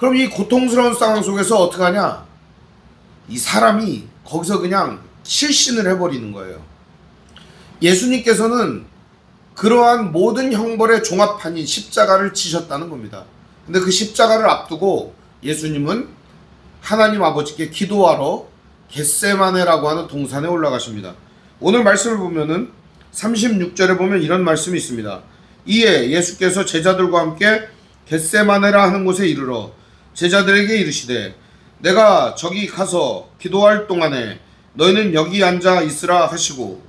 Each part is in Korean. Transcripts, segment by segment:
그럼 이 고통스러운 상황 속에서 어떻게 하냐? 이 사람이 거기서 그냥 실신을 해버리는 거예요. 예수님께서는 그러한 모든 형벌의 종합판인 십자가를 지셨다는 겁니다. 근데 그 십자가를 앞두고 예수님은 하나님 아버지께 기도하러 겟세마네라고 하는 동산에 올라가십니다. 오늘 말씀을 보면은 36절에 보면 이런 말씀이 있습니다. 이에 예수께서 제자들과 함께 겟세마네라 하는 곳에 이르러 제자들에게 이르시되 내가 저기 가서 기도할 동안에 너희는 여기 앉아 있으라 하시고,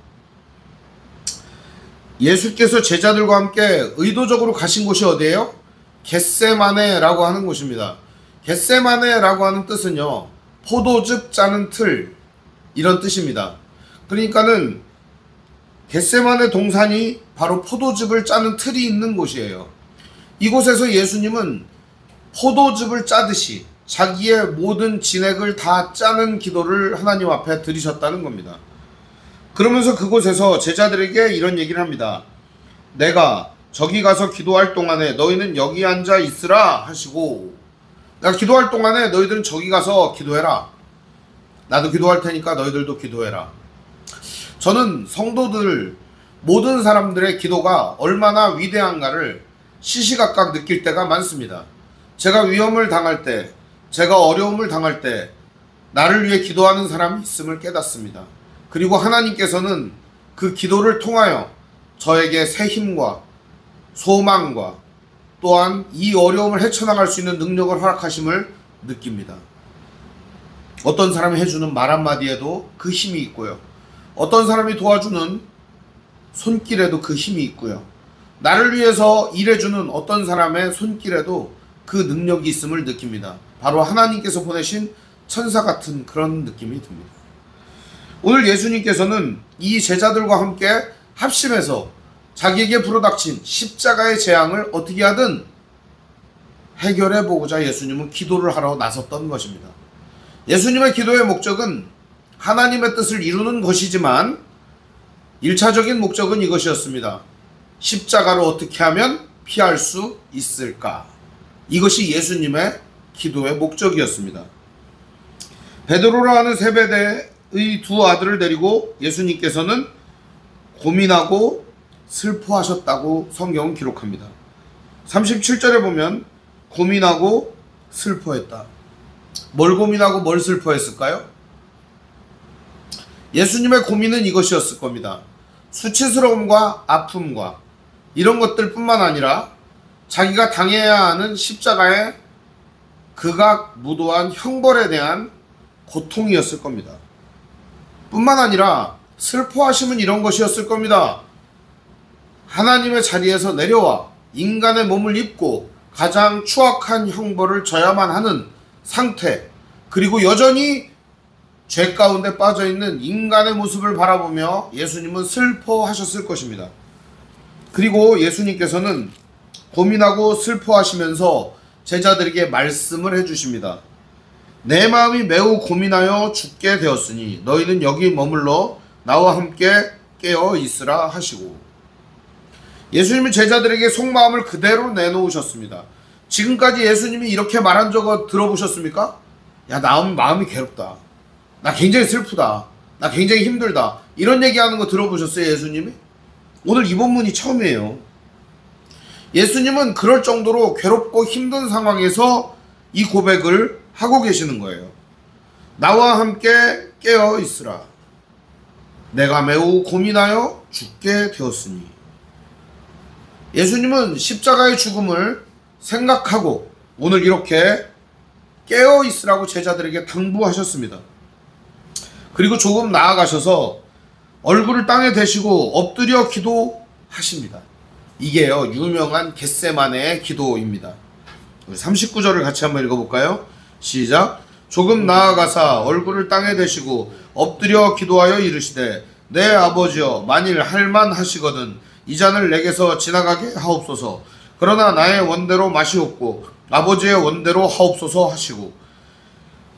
예수께서 제자들과 함께 의도적으로 가신 곳이 어디예요? 겟세마네라고 하는 곳입니다. 겟세마네라고 하는 뜻은요, 포도즙 짜는 틀, 이런 뜻입니다. 그러니까는 겟세마네 동산이 바로 포도즙을 짜는 틀이 있는 곳이에요. 이곳에서 예수님은 포도즙을 짜듯이 자기의 모든 진액을 다 짜는 기도를 하나님 앞에 드리셨다는 겁니다. 그러면서 그곳에서 제자들에게 이런 얘기를 합니다. 내가 저기 가서 기도할 동안에 너희는 여기 앉아 있으라 하시고, 내가 기도할 동안에 너희들은 저기 가서 기도해라. 나도 기도할 테니까 너희들도 기도해라. 저는 성도들, 모든 사람들의 기도가 얼마나 위대한가를 시시각각 느낄 때가 많습니다. 제가 위험을 당할 때, 제가 어려움을 당할 때 나를 위해 기도하는 사람이 있음을 깨닫습니다. 그리고 하나님께서는 그 기도를 통하여 저에게 새 힘과 소망과 또한 이 어려움을 헤쳐나갈 수 있는 능력을 허락하심을 느낍니다. 어떤 사람이 해주는 말 한마디에도 그 힘이 있고요. 어떤 사람이 도와주는 손길에도 그 힘이 있고요. 나를 위해서 일해주는 어떤 사람의 손길에도 그 능력이 있음을 느낍니다. 바로 하나님께서 보내신 천사 같은 그런 느낌이 듭니다. 오늘 예수님께서는 이 제자들과 함께 합심해서 자기에게 불어닥친 십자가의 재앙을 어떻게 하든 해결해 보고자 예수님은 기도를 하러 나섰던 것입니다. 예수님의 기도의 목적은 하나님의 뜻을 이루는 것이지만 1차적인 목적은 이것이었습니다. 십자가를 어떻게 하면 피할 수 있을까? 이것이 예수님의 기도의 목적이었습니다. 베드로라 하는 세베대의 두 아들을 데리고 예수님께서는 고민하고 슬퍼하셨다고 성경은 기록합니다. 37절에 보면 고민하고 슬퍼했다. 뭘 고민하고 뭘 슬퍼했을까요? 예수님의 고민은 이것이었을 겁니다. 수치스러움과 아픔과 이런 것들 뿐만 아니라 자기가 당해야 하는 십자가의 극악무도한 형벌에 대한 고통이었을 겁니다. 뿐만 아니라 슬퍼하심은 이런 것이었을 겁니다. 하나님의 자리에서 내려와 인간의 몸을 입고 가장 추악한 형벌을 져야만 하는 상태, 그리고 여전히 죄 가운데 빠져있는 인간의 모습을 바라보며 예수님은 슬퍼하셨을 것입니다. 그리고 예수님께서는 고민하고 슬퍼하시면서 제자들에게 말씀을 해주십니다. 내 마음이 매우 고민하여 죽게 되었으니 너희는 여기 머물러 나와 함께 깨어 있으라 하시고, 예수님은 제자들에게 속마음을 그대로 내놓으셨습니다. 지금까지 예수님이 이렇게 말한 적 들어보셨습니까? 야, 나 마음이 괴롭다. 나 굉장히 슬프다. 나 굉장히 힘들다. 이런 얘기하는 거 들어보셨어요, 예수님이? 오늘 이 본문이 처음이에요. 예수님은 그럴 정도로 괴롭고 힘든 상황에서 이 고백을 하고 계시는 거예요. 나와 함께 깨어 있으라. 내가 매우 고민하여 죽게 되었으니. 예수님은 십자가의 죽음을 생각하고 오늘 이렇게 깨어 있으라고 제자들에게 당부하셨습니다. 그리고 조금 나아가셔서 얼굴을 땅에 대시고 엎드려 기도하십니다. 이게요, 유명한 겟세마네의 기도입니다. 39절을 같이 한번 읽어볼까요? 시작. 조금 나아가사 얼굴을 땅에 대시고 엎드려 기도하여 이르시되 내 아버지여, 만일 할만하시거든 이 잔을 내게서 지나가게 하옵소서. 그러나 나의 원대로 마시옵고 아버지의 원대로 하옵소서 하시고.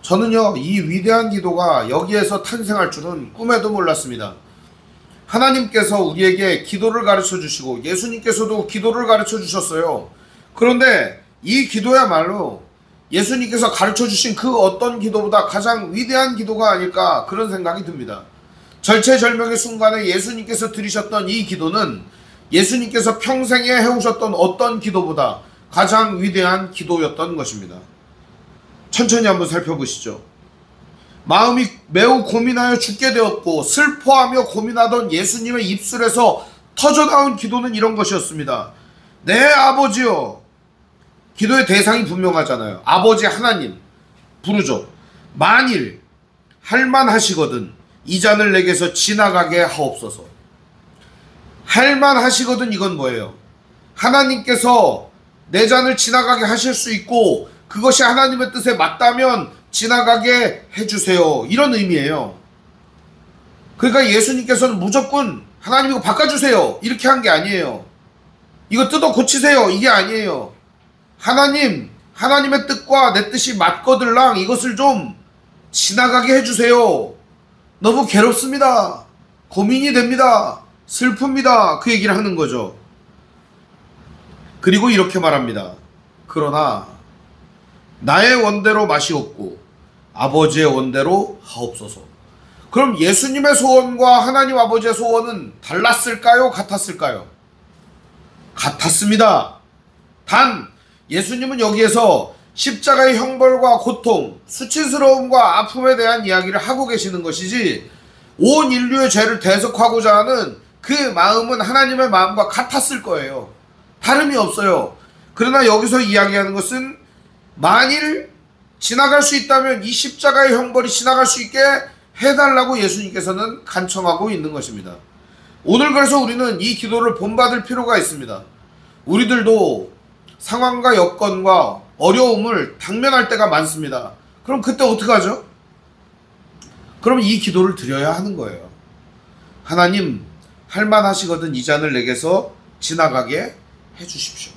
저는요, 이 위대한 기도가 여기에서 탄생할 줄은 꿈에도 몰랐습니다. 하나님께서 우리에게 기도를 가르쳐 주시고 예수님께서도 기도를 가르쳐 주셨어요. 그런데 이 기도야말로 예수님께서 가르쳐 주신 그 어떤 기도보다 가장 위대한 기도가 아닐까 그런 생각이 듭니다. 절체절명의 순간에 예수님께서 드리셨던 이 기도는 예수님께서 평생에 해오셨던 어떤 기도보다 가장 위대한 기도였던 것입니다. 천천히 한번 살펴보시죠. 마음이 매우 고민하여 죽게 되었고 슬퍼하며 고민하던 예수님의 입술에서 터져나온 기도는 이런 것이었습니다. 내 아버지여. 기도의 대상이 분명하잖아요. 아버지 하나님 부르죠. 만일 할만하시거든 이 잔을 내게서 지나가게 하옵소서. 할만하시거든 이건 뭐예요? 하나님께서 내 잔을 지나가게 하실 수 있고 그것이 하나님의 뜻에 맞다면 지나가게 해주세요. 이런 의미예요. 그러니까 예수님께서는 무조건 하나님 이거 바꿔주세요 이렇게 한 게 아니에요. 이거 뜯어 고치세요 이게 아니에요. 하나님의 뜻과 내 뜻이 맞거들랑 이것을 좀 지나가게 해주세요. 너무 괴롭습니다. 고민이 됩니다. 슬픕니다. 그 얘기를 하는 거죠. 그리고 이렇게 말합니다. 그러나 나의 원대로 마시옵고 아버지의 원대로 하옵소서. 그럼 예수님의 소원과 하나님 아버지의 소원은 달랐을까요? 같았을까요? 같았습니다. 단 예수님은 여기에서 십자가의 형벌과 고통, 수치스러움과 아픔에 대한 이야기를 하고 계시는 것이지 온 인류의 죄를 대속하고자 하는 그 마음은 하나님의 마음과 같았을 거예요. 다름이 없어요. 그러나 여기서 이야기하는 것은 만일 지나갈 수 있다면 이 십자가의 형벌이 지나갈 수 있게 해달라고 예수님께서는 간청하고 있는 것입니다. 오늘 그래서 우리는 이 기도를 본받을 필요가 있습니다. 우리들도 상황과 여건과 어려움을 당면할 때가 많습니다. 그럼 그때 어떻게 하죠? 그럼 이 기도를 드려야 하는 거예요. 하나님 할만하시거든 이 잔을 내게서 지나가게 해주십시오.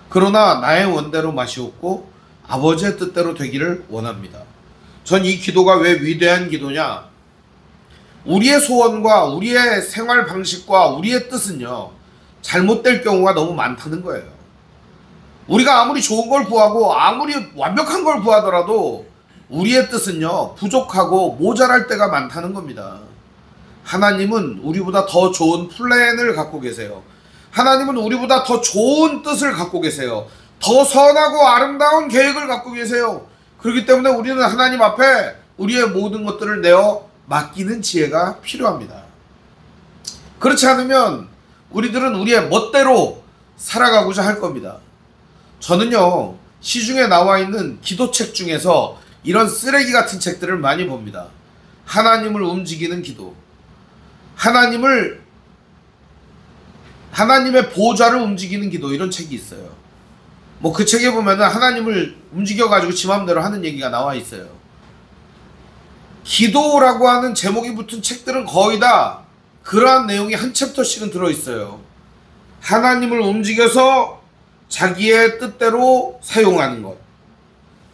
그러나 나의 원대로 마시옵고 아버지의 뜻대로 되기를 원합니다. 전 이 기도가 왜 위대한 기도냐? 우리의 소원과 우리의 생활 방식과 우리의 뜻은요 잘못될 경우가 너무 많다는 거예요. 우리가 아무리 좋은 걸 구하고 아무리 완벽한 걸 구하더라도 우리의 뜻은요 부족하고 모자랄 때가 많다는 겁니다. 하나님은 우리보다 더 좋은 플랜을 갖고 계세요. 하나님은 우리보다 더 좋은 뜻을 갖고 계세요. 더 선하고 아름다운 계획을 갖고 계세요. 그렇기 때문에 우리는 하나님 앞에 우리의 모든 것들을 내어 맡기는 지혜가 필요합니다. 그렇지 않으면 우리들은 우리의 멋대로 살아가고자 할 겁니다. 저는요 시중에 나와 있는 기도책 중에서 이런 쓰레기 같은 책들을 많이 봅니다. 하나님을 움직이는 기도, 하나님의 보좌를 움직이는 기도, 이런 책이 있어요. 뭐 그 책에 보면은 하나님을 움직여가지고 지 맘대로 하는 얘기가 나와 있어요. 기도라고 하는 제목이 붙은 책들은 거의 다 그러한 내용이 한 챕터씩은 들어있어요. 하나님을 움직여서 자기의 뜻대로 사용하는 것,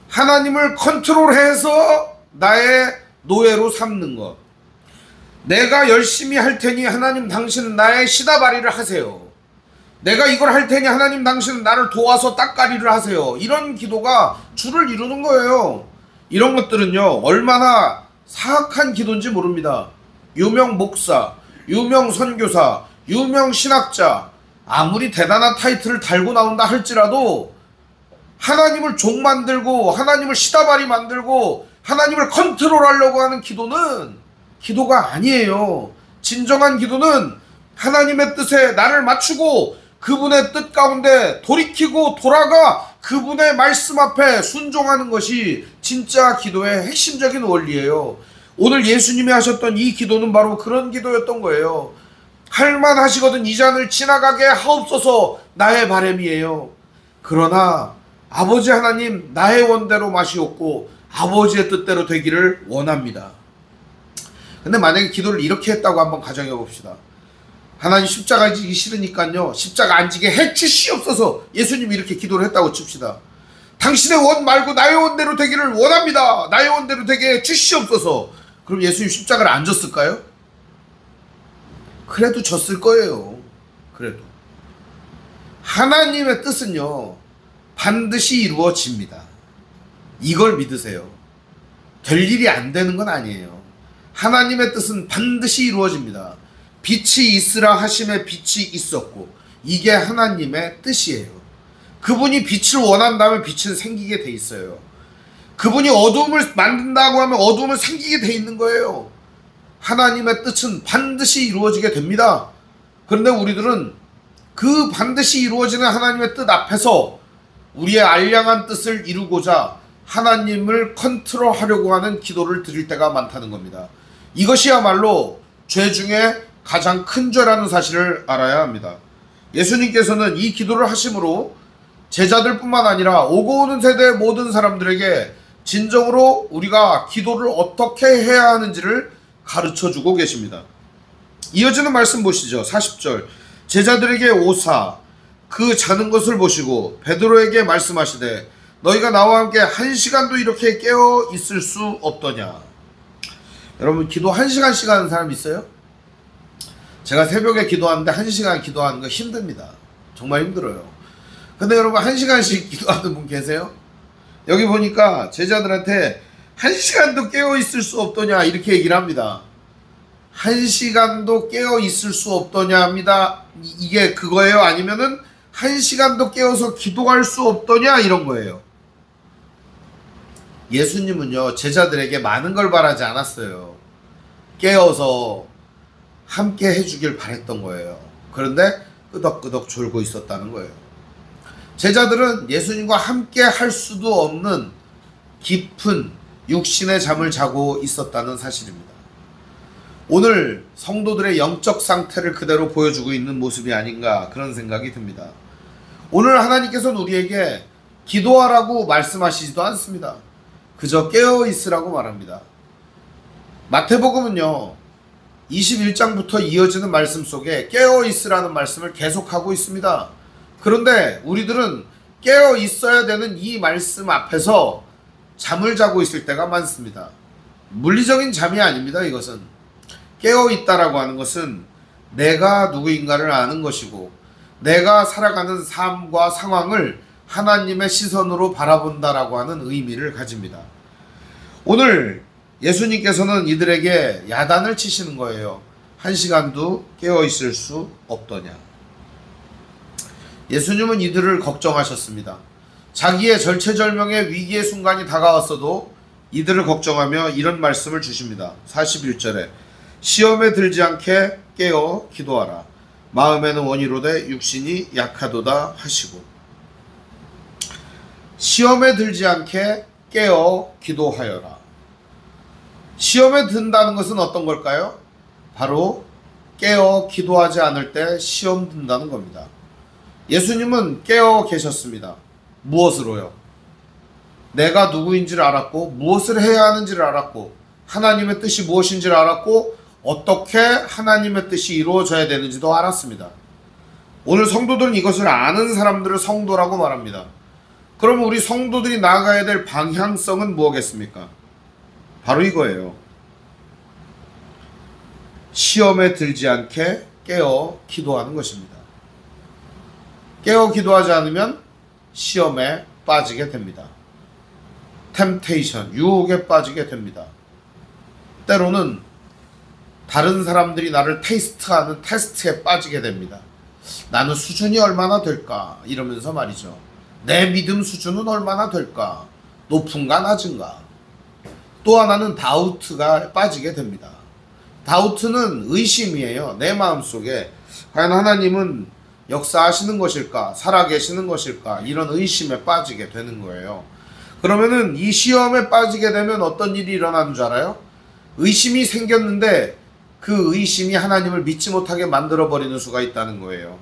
하나님을 컨트롤해서 나의 노예로 삼는 것, 내가 열심히 할 테니 하나님 당신은 나의 시다바리를 하세요, 내가 이걸 할 테니 하나님 당신은 나를 도와서 따까리를 하세요. 이런 기도가 주를 이루는 거예요. 이런 것들은요 얼마나 사악한 기도인지 모릅니다. 유명 목사, 유명 선교사, 유명 신학자, 아무리 대단한 타이틀을 달고 나온다 할지라도 하나님을 종 만들고 하나님을 시다바리 만들고 하나님을 컨트롤하려고 하는 기도는 기도가 아니에요. 진정한 기도는 하나님의 뜻에 나를 맞추고 그분의 뜻 가운데 돌이키고 돌아가 그분의 말씀 앞에 순종하는 것이 진짜 기도의 핵심적인 원리예요. 오늘 예수님이 하셨던 이 기도는 바로 그런 기도였던 거예요. 할만하시거든 이 잔을 지나가게 하옵소서 나의 바람이에요. 그러나 아버지 하나님 나의 원대로 마시옵고 아버지의 뜻대로 되기를 원합니다. 근데 만약에 기도를 이렇게 했다고 한번 가정해 봅시다. 하나님 십자가 지기 싫으니까요 십자가 안 지게 해주시옵소서. 예수님이 이렇게 기도를 했다고 칩시다. 당신의 원 말고 나의 원대로 되기를 원합니다. 나의 원대로 되게 해주시옵소서. 그럼 예수님 십자가를 안 졌을까요? 그래도 졌을 거예요. 그래도 하나님의 뜻은요 반드시 이루어집니다. 이걸 믿으세요. 될 일이 안 되는 건 아니에요. 하나님의 뜻은 반드시 이루어집니다. 빛이 있으라 하심에 빛이 있었고 이게 하나님의 뜻이에요. 그분이 빛을 원한다면 빛은 생기게 돼 있어요. 그분이 어두움을 만든다고 하면 어두움을 생기게 돼 있는 거예요. 하나님의 뜻은 반드시 이루어지게 됩니다. 그런데 우리들은 그 반드시 이루어지는 하나님의 뜻 앞에서 우리의 알량한 뜻을 이루고자 하나님을 컨트롤하려고 하는 기도를 드릴 때가 많다는 겁니다. 이것이야말로 죄 중에 가장 큰 죄라는 사실을 알아야 합니다. 예수님께서는 이 기도를 하심으로 제자들뿐만 아니라 오고 오는 세대의 모든 사람들에게 진정으로 우리가 기도를 어떻게 해야 하는지를 가르쳐주고 계십니다. 이어지는 말씀 보시죠. 40절 제자들에게 오사 그 자는 것을 보시고 베드로에게 말씀하시되 너희가 나와 함께 1시간도 이렇게 깨어 있을 수 없더냐. 여러분 기도 1시간씩 하는 사람 있어요? 제가 새벽에 기도하는데 1시간 기도하는 거 힘듭니다. 정말 힘들어요. 근데 여러분 1시간씩 기도하는 분 계세요? 여기 보니까 제자들한테 1시간도 깨어 있을 수 없더냐 이렇게 얘기를 합니다. 1시간도 깨어 있을 수 없더냐 합니다. 이게 그거예요? 아니면은 1시간도 깨어서 기도할 수 없더냐 이런 거예요. 예수님은요 제자들에게 많은 걸 바라지 않았어요. 깨어서 함께 해주길 바랬던 거예요. 그런데 끄덕끄덕 졸고 있었다는 거예요. 제자들은 예수님과 함께 할 수도 없는 깊은 육신의 잠을 자고 있었다는 사실입니다. 오늘 성도들의 영적 상태를 그대로 보여주고 있는 모습이 아닌가 그런 생각이 듭니다. 오늘 하나님께서는 우리에게 기도하라고 말씀하시지도 않습니다. 그저 깨어 있으라고 말합니다. 마태복음은요 21장부터 이어지는 말씀 속에 깨어 있으라는 말씀을 계속하고 있습니다. 그런데 우리들은 깨어 있어야 되는 이 말씀 앞에서 잠을 자고 있을 때가 많습니다. 물리적인 잠이 아닙니다. 이것은 깨어 있다라고 하는 것은 내가 누구인가를 아는 것이고 내가 살아가는 삶과 상황을 하나님의 시선으로 바라본다라고 하는 의미를 가집니다. 오늘 예수님께서는 이들에게 야단을 치시는 거예요. 1시간도 깨어 있을 수 없더냐. 예수님은 이들을 걱정하셨습니다. 자기의 절체절명의 위기의 순간이 다가왔어도 이들을 걱정하며 이런 말씀을 주십니다. 41절에 시험에 들지 않게 깨어 기도하라. 마음에는 원이로되 육신이 약하도다 하시고 시험에 들지 않게 깨어 기도하여라. 시험에 든다는 것은 어떤 걸까요? 바로 깨어 기도하지 않을 때 시험 든다는 겁니다. 예수님은 깨어 계셨습니다. 무엇으로요? 내가 누구인지를 알았고 무엇을 해야 하는지를 알았고 하나님의 뜻이 무엇인지를 알았고 어떻게 하나님의 뜻이 이루어져야 되는지도 알았습니다. 오늘 성도들은 이것을 아는 사람들을 성도라고 말합니다. 그럼 우리 성도들이 나아가야 될 방향성은 무엇겠습니까? 바로 이거예요. 시험에 들지 않게 깨어 기도하는 것입니다. 깨어 기도하지 않으면 시험에 빠지게 됩니다. 템테이션, 유혹에 빠지게 됩니다. 때로는 다른 사람들이 나를 테스트하는 테스트에 빠지게 됩니다. 나는 수준이 얼마나 될까? 이러면서 말이죠. 내 믿음 수준은 얼마나 될까? 높은가 낮은가? 또 하나는 다우트가 빠지게 됩니다. 다우트는 의심이에요. 내 마음속에 과연 하나님은 역사하시는 것일까? 살아계시는 것일까? 이런 의심에 빠지게 되는 거예요. 그러면은 이 시험에 빠지게 되면 어떤 일이 일어나는 줄 알아요? 의심이 생겼는데 그 의심이 하나님을 믿지 못하게 만들어버리는 수가 있다는 거예요.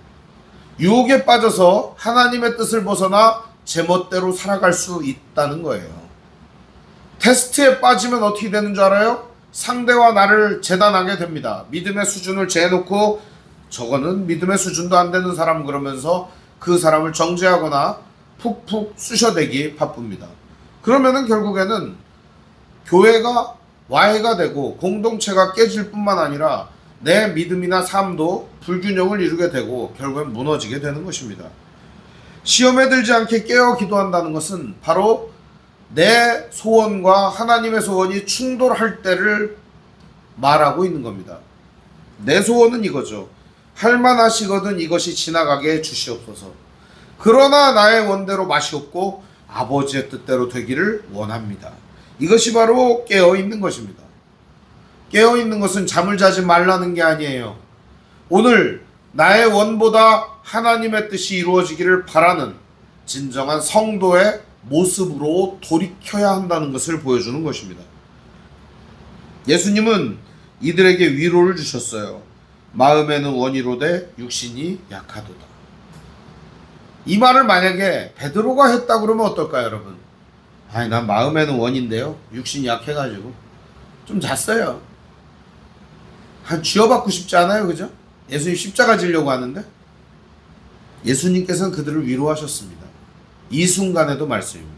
유혹에 빠져서 하나님의 뜻을 벗어나 제멋대로 살아갈 수 있다는 거예요. 테스트에 빠지면 어떻게 되는 줄 알아요? 상대와 나를 재단하게 됩니다. 믿음의 수준을 재놓고 저거는 믿음의 수준도 안 되는 사람 그러면서 그 사람을 정죄하거나 푹푹 쑤셔대기 바쁩니다. 그러면은 결국에는 교회가 와해가 되고 공동체가 깨질 뿐만 아니라 내 믿음이나 삶도 불균형을 이루게 되고 결국엔 무너지게 되는 것입니다. 시험에 들지 않게 깨어 기도한다는 것은 바로 내 소원과 하나님의 소원이 충돌할 때를 말하고 있는 겁니다. 내 소원은 이거죠. 할만하시거든 이것이 지나가게 주시옵소서. 그러나 나의 원대로 맛이 없고 아버지의 뜻대로 되기를 원합니다. 이것이 바로 깨어있는 것입니다. 깨어있는 것은 잠을 자지 말라는 게 아니에요. 오늘 나의 원보다 하나님의 뜻이 이루어지기를 바라는 진정한 성도의 모습으로 돌이켜야 한다는 것을 보여주는 것입니다. 예수님은 이들에게 위로를 주셨어요. 마음에는 원이로되 육신이 약하도다. 이 말을 만약에 베드로가 했다 그러면 어떨까요, 여러분? 아니, 난 마음에는 원인데요, 육신이 약해가지고 좀 잤어요. 한 쥐어받고 싶지 않아요, 그죠? 예수님 십자가 지려고 하는데 예수님께서는 그들을 위로하셨습니다. 이 순간에도 말씀입니다.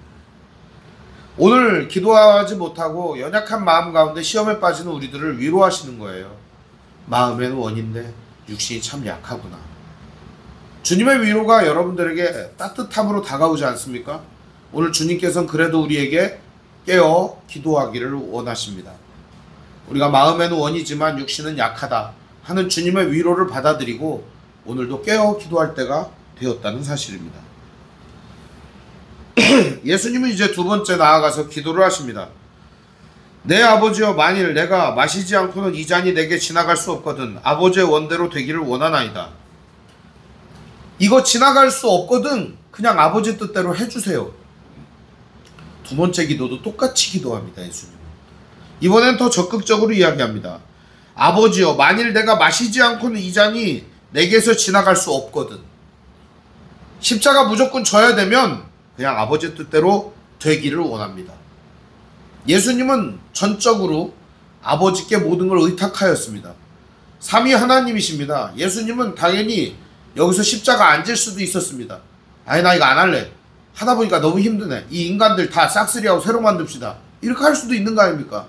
오늘 기도하지 못하고 연약한 마음 가운데 시험에 빠지는 우리들을 위로하시는 거예요. 마음에는 원인데 육신이 참 약하구나. 주님의 위로가 여러분들에게 따뜻함으로 다가오지 않습니까? 오늘 주님께서는 그래도 우리에게 깨어 기도하기를 원하십니다. 우리가 마음에는 원이지만 육신은 약하다 하는 주님의 위로를 받아들이고 오늘도 깨어 기도할 때가 되었다는 사실입니다. 예수님은 이제 두 번째 나아가서 기도를 하십니다. 내 아버지여, 만일 내가 마시지 않고는 이 잔이 내게 지나갈 수 없거든 아버지의 원대로 되기를 원하나이다. 이거 지나갈 수 없거든 그냥 아버지 뜻대로 해주세요. 두 번째 기도도 똑같이 기도합니다. 예수님은 이번엔 더 적극적으로 이야기합니다. 아버지여, 만일 내가 마시지 않고는 이 잔이 내게서 지나갈 수 없거든. 십자가 무조건 져야 되면 그냥 아버지 뜻대로 되기를 원합니다. 예수님은 전적으로 아버지께 모든 걸 의탁하였습니다. 삼위 하나님이십니다. 예수님은 당연히 여기서 십자가 안 질 수도 있었습니다. 아니, 나 이거 안 할래. 하다 보니까 너무 힘드네. 이 인간들 다 싹쓸이하고 새로 만듭시다. 이렇게 할 수도 있는 거 아닙니까?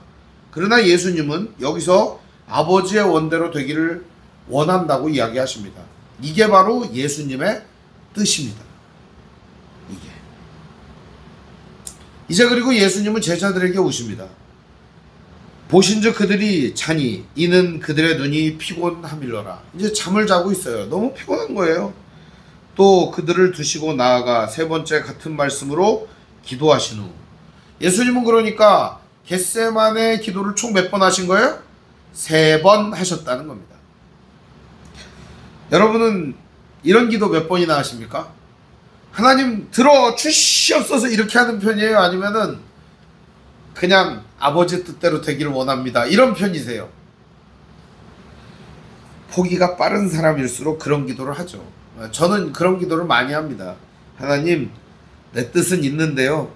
그러나 예수님은 여기서 아버지의 원대로 되기를 원한다고 이야기하십니다. 이게 바로 예수님의 뜻입니다. 이제 그리고 예수님은 제자들에게 오십니다. 보신즉 그들이 자니 이는 그들의 눈이 피곤함일러라. 이제 잠을 자고 있어요. 너무 피곤한 거예요. 또 그들을 두시고 나아가 세 번째 같은 말씀으로 기도하신 후, 예수님은 그러니까 겟세마네 기도를 총 몇 번 하신 거예요? 3번 하셨다는 겁니다. 여러분은 이런 기도 몇 번이나 하십니까? 하나님 들어 주시옵소서 이렇게 하는 편이에요? 아니면은 그냥 아버지 뜻대로 되기를 원합니다 이런 편이세요? 포기가 빠른 사람일수록 그런 기도를 하죠. 저는 그런 기도를 많이 합니다. 하나님, 내 뜻은 있는데요,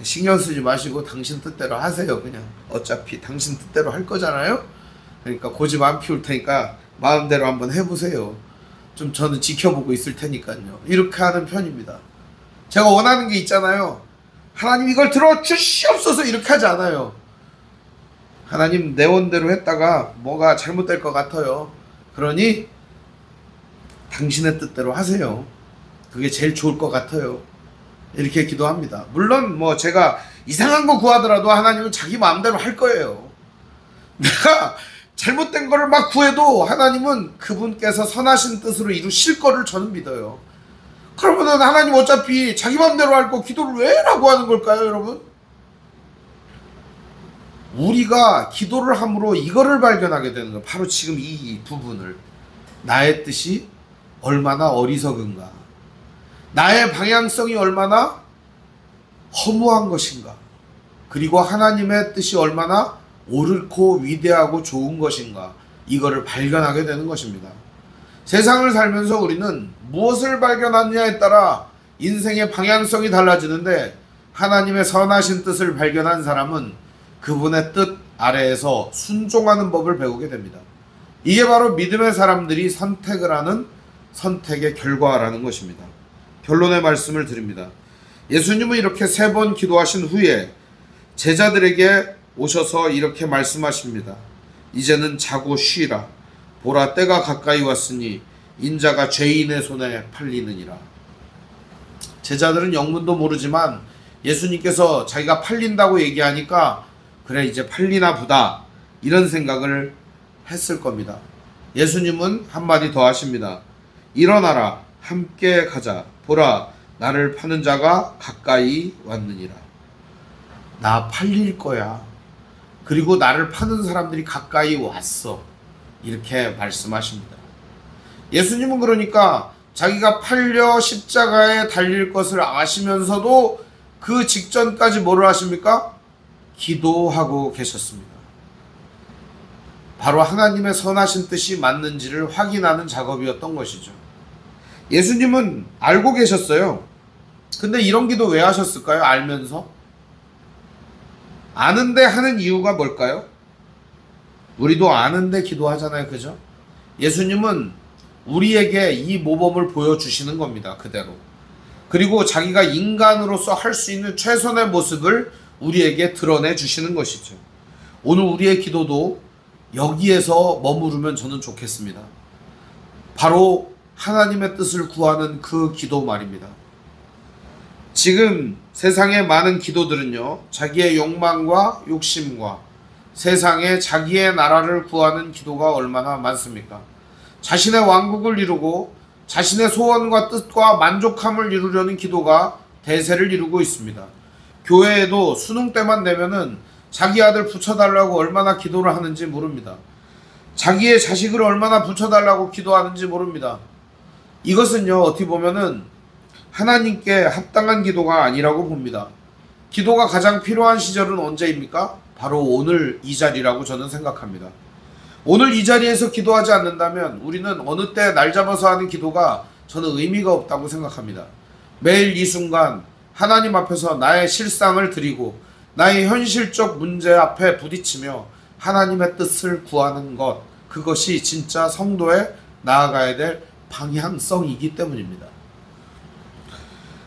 신경 쓰지 마시고 당신 뜻대로 하세요. 그냥 어차피 당신 뜻대로 할 거잖아요. 그러니까 고집 안 피울 테니까 마음대로 한번 해보세요. 좀 저는 지켜보고 있을 테니까요. 이렇게 하는 편입니다. 제가 원하는 게 있잖아요. 하나님 이걸 들어 주시옵소서 이렇게 하지 않아요. 하나님, 내 원대로 했다가 뭐가 잘못될 것 같아요. 그러니 당신의 뜻대로 하세요. 그게 제일 좋을 것 같아요. 이렇게 기도합니다. 물론 뭐 제가 이상한 거 구하더라도 하나님은 자기 마음대로 할 거예요. 내가 잘못된 거를 막 구해도 하나님은 그분께서 선하신 뜻으로 이루실 거를 저는 믿어요. 그러면은 하나님 어차피 자기 마음대로 할 거 기도를 왜 라고 하는 걸까요, 여러분? 우리가 기도를 함으로 이거를 발견하게 되는 거예요. 바로 지금 이 부분을. 나의 뜻이 얼마나 어리석은가, 나의 방향성이 얼마나 허무한 것인가, 그리고 하나님의 뜻이 얼마나 옳고 위대하고 좋은 것인가, 이거를 발견하게 되는 것입니다. 세상을 살면서 우리는 무엇을 발견하느냐에 따라 인생의 방향성이 달라지는데, 하나님의 선하신 뜻을 발견한 사람은 그분의 뜻 아래에서 순종하는 법을 배우게 됩니다. 이게 바로 믿음의 사람들이 선택을 하는 선택의 결과라는 것입니다. 결론의 말씀을 드립니다. 예수님은 이렇게 3번 기도하신 후에 제자들에게 오셔서 이렇게 말씀하십니다. 이제는 자고 쉬라. 보라, 때가 가까이 왔으니 인자가 죄인의 손에 팔리느니라. 제자들은 영문도 모르지만 예수님께서 자기가 팔린다고 얘기하니까 그래 이제 팔리나 보다 이런 생각을 했을 겁니다. 예수님은 한마디 더 하십니다. 일어나라 함께 가자. 보라 나를 파는 자가 가까이 왔느니라. 나 팔릴 거야. 그리고 나를 파는 사람들이 가까이 왔어. 이렇게 말씀하십니다. 예수님은 그러니까 자기가 팔려 십자가에 달릴 것을 아시면서도 그 직전까지 뭐를 하십니까? 기도하고 계셨습니다. 바로 하나님의 선하신 뜻이 맞는지를 확인하는 작업이었던 것이죠. 예수님은 알고 계셨어요. 근데 이런 기도 왜 하셨을까요? 알면서? 아는데 하는 이유가 뭘까요? 우리도 아는데 기도하잖아요. 그죠? 예수님은 우리에게 이 모범을 보여주시는 겁니다. 그대로. 그리고 자기가 인간으로서 할 수 있는 최선의 모습을 우리에게 드러내 주시는 것이죠. 오늘 우리의 기도도 여기에서 머무르면 저는 좋겠습니다. 바로 하나님의 뜻을 구하는 그 기도 말입니다. 지금 세상의 많은 기도들은요, 자기의 욕망과 욕심과 세상에 자기의 나라를 구하는 기도가 얼마나 많습니까? 자신의 왕국을 이루고 자신의 소원과 뜻과 만족함을 이루려는 기도가 대세를 이루고 있습니다. 교회에도 수능 때만 되면은 자기 아들 붙여달라고 얼마나 기도를 하는지 모릅니다. 자기의 자식을 얼마나 붙여달라고 기도하는지 모릅니다. 이것은요, 어떻게 보면은 하나님께 합당한 기도가 아니라고 봅니다. 기도가 가장 필요한 시절은 언제입니까? 바로 오늘 이 자리라고 저는 생각합니다. 오늘 이 자리에서 기도하지 않는다면 우리는 어느 때 날 잡아서 하는 기도가 저는 의미가 없다고 생각합니다. 매일 이 순간 하나님 앞에서 나의 실상을 드리고 나의 현실적 문제 앞에 부딪히며 하나님의 뜻을 구하는 것, 그것이 진짜 성도에 나아가야 될 방향성이기 때문입니다.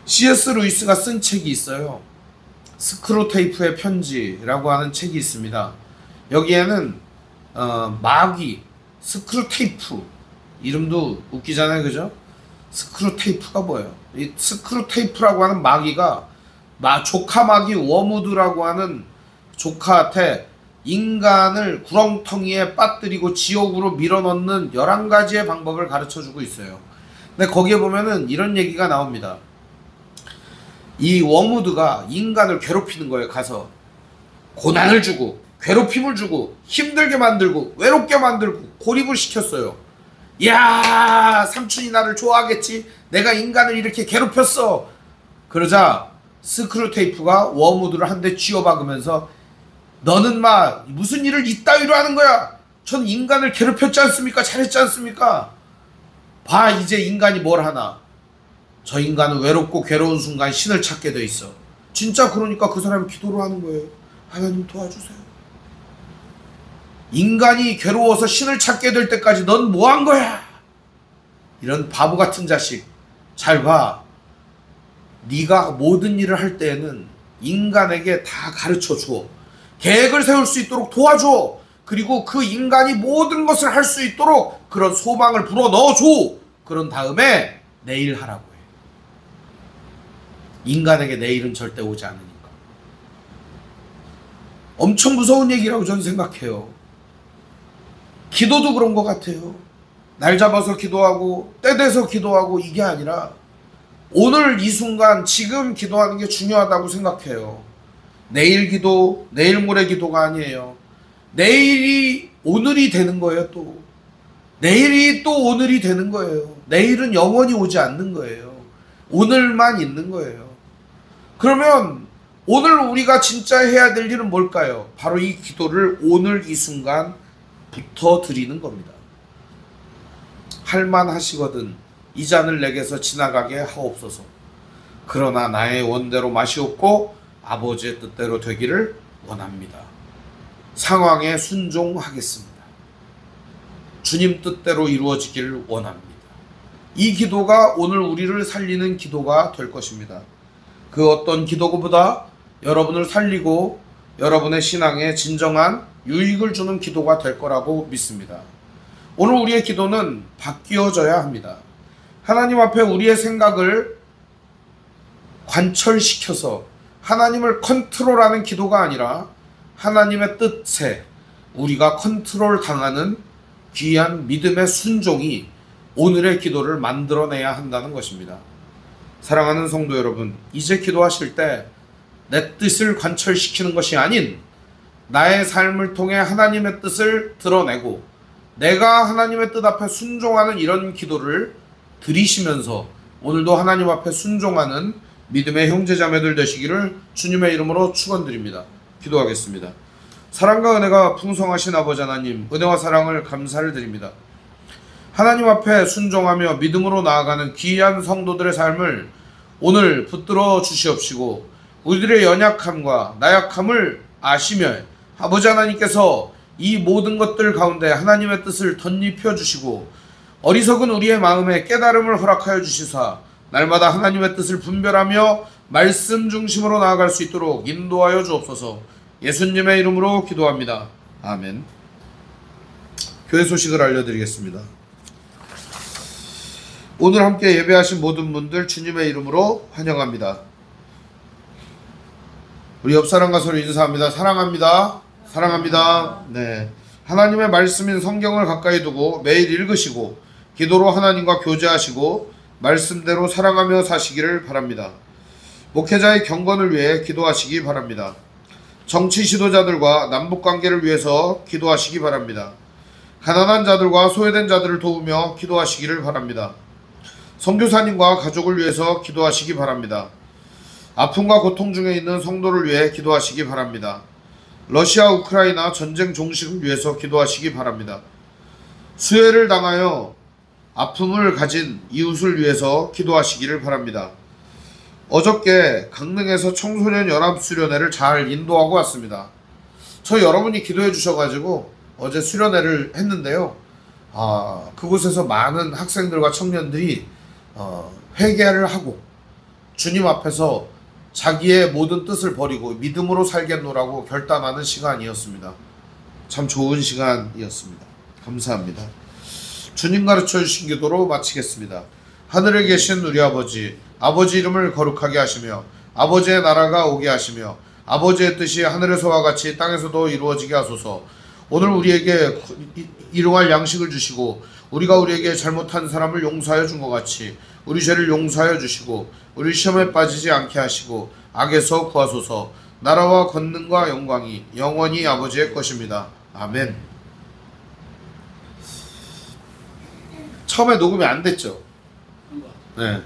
C.S. 루이스가 쓴 책이 있어요. 스크루테이프의 편지라고 하는 책이 있습니다. 여기에는 마귀, 스크루테이프, 이름도 웃기잖아요. 그죠? 스크루테이프가 뭐예요? 이 스크루테이프라고 하는 마귀가 조카 마귀 워무드라고 하는 조카한테 인간을 구렁텅이에 빠뜨리고 지옥으로 밀어넣는 11가지의 방법을 가르쳐주고 있어요. 근데 거기에 보면은 이런 얘기가 나옵니다. 이 워무드가 인간을 괴롭히는 거예요. 가서 고난을 주고 괴롭힘을 주고 힘들게 만들고 외롭게 만들고 고립을 시켰어요. 야, 삼촌이 나를 좋아하겠지? 내가 인간을 이렇게 괴롭혔어. 그러자 스크루테이프가 워무드를 한 대 쥐어박으면서 너는 무슨 일을 이따위로 하는 거야? 전 인간을 괴롭혔지 않습니까? 잘했지 않습니까? 봐, 이제 인간이 뭘 하나? 저 인간은 외롭고 괴로운 순간 신을 찾게 돼 있어. 진짜 그러니까 그 사람이 기도를 하는 거예요. 하나님 도와주세요. 인간이 괴로워서 신을 찾게 될 때까지 넌 뭐 한 거야? 이런 바보 같은 자식. 잘 봐. 네가 모든 일을 할 때에는 인간에게 다 가르쳐 줘. 계획을 세울 수 있도록 도와줘. 그리고 그 인간이 모든 것을 할 수 있도록 그런 소망을 불어 넣어줘. 그런 다음에 내일 하라고 해. 인간에게 내일은 절대 오지 않으니까. 엄청 무서운 얘기라고 저는 생각해요. 기도도 그런 것 같아요. 날 잡아서 기도하고 때 돼서 기도하고 이게 아니라 오늘 이 순간 지금 기도하는 게 중요하다고 생각해요. 내일 기도, 내일 모레 기도가 아니에요. 내일이 오늘이 되는 거예요. 또 내일이 또 오늘이 되는 거예요. 내일은 영원히 오지 않는 거예요. 오늘만 있는 거예요. 그러면 오늘 우리가 진짜 해야 될 일은 뭘까요? 바로 이 기도를 오늘 이 순간부터 드리는 겁니다. 할만하시거든 이 잔을 내게서 지나가게 하옵소서. 그러나 나의 원대로 마시옵고 아버지의 뜻대로 되기를 원합니다. 상황에 순종하겠습니다. 주님 뜻대로 이루어지기를 원합니다. 이 기도가 오늘 우리를 살리는 기도가 될 것입니다. 그 어떤 기도보다 여러분을 살리고 여러분의 신앙에 진정한 유익을 주는 기도가 될 거라고 믿습니다. 오늘 우리의 기도는 바뀌어져야 합니다. 하나님 앞에 우리의 생각을 관철시켜서 하나님을 컨트롤하는 기도가 아니라 하나님의 뜻에 우리가 컨트롤 당하는 귀한 믿음의 순종이 오늘의 기도를 만들어내야 한다는 것입니다. 사랑하는 성도 여러분, 이제 기도하실 때 내 뜻을 관철시키는 것이 아닌 나의 삶을 통해 하나님의 뜻을 드러내고 내가 하나님의 뜻 앞에 순종하는 이런 기도를 드리시면서 오늘도 하나님 앞에 순종하는 믿음의 형제자매들 되시기를 주님의 이름으로 축원드립니다. 기도하겠습니다. 사랑과 은혜가 풍성하신 아버지 하나님, 은혜와 사랑을 감사를 드립니다. 하나님 앞에 순종하며 믿음으로 나아가는 귀한 성도들의 삶을 오늘 붙들어 주시옵시고 우리들의 연약함과 나약함을 아시며 아버지 하나님께서 이 모든 것들 가운데 하나님의 뜻을 덧입혀 주시고 어리석은 우리의 마음에 깨달음을 허락하여 주시사 날마다 하나님의 뜻을 분별하며 말씀 중심으로 나아갈 수 있도록 인도하여 주옵소서. 예수님의 이름으로 기도합니다. 아멘. 교회 소식을 알려드리겠습니다. 오늘 함께 예배하신 모든 분들 주님의 이름으로 환영합니다. 우리 옆사람과 서로 인사합니다. 사랑합니다. 사랑합니다. 네, 하나님의 말씀인 성경을 가까이 두고 매일 읽으시고 기도로 하나님과 교제하시고 말씀대로 사랑하며 사시기를 바랍니다. 목회자의 경건을 위해 기도하시기 바랍니다. 정치 지도자들과 남북관계를 위해서 기도하시기 바랍니다. 가난한 자들과 소외된 자들을 도우며 기도하시기를 바랍니다. 선교사님과 가족을 위해서 기도하시기 바랍니다. 아픔과 고통 중에 있는 성도를 위해 기도하시기 바랍니다. 러시아 우크라이나 전쟁 종식을 위해서 기도하시기 바랍니다. 수해를 당하여 아픔을 가진 이웃을 위해서 기도하시기를 바랍니다. 어저께 강릉에서 청소년 연합수련회를 잘 인도하고 왔습니다. 저 여러분이 기도해 주셔가지고 어제 수련회를 했는데요. 그곳에서 많은 학생들과 청년들이 회개를 하고 주님 앞에서 자기의 모든 뜻을 버리고 믿음으로 살겠노라고 결단하는 시간이었습니다. 참 좋은 시간이었습니다. 감사합니다. 주님 가르쳐 주신 기도로 마치겠습니다. 하늘에 계신 우리 아버지, 아버지 이름을 거룩하게 하시며 아버지의 나라가 오게 하시며 아버지의 뜻이 하늘에서와 같이 땅에서도 이루어지게 하소서. 오늘 우리에게 일용할 양식을 주시고 우리가 우리에게 잘못한 사람을 용서하여 준 것 같이 우리 죄를 용서하여 주시고 우리 시험에 빠지지 않게 하시고 악에서 구하소서. 나라와 권능과 영광이 영원히 아버지의 것입니다. 아멘. 처음에 녹음이 안 됐죠? 네.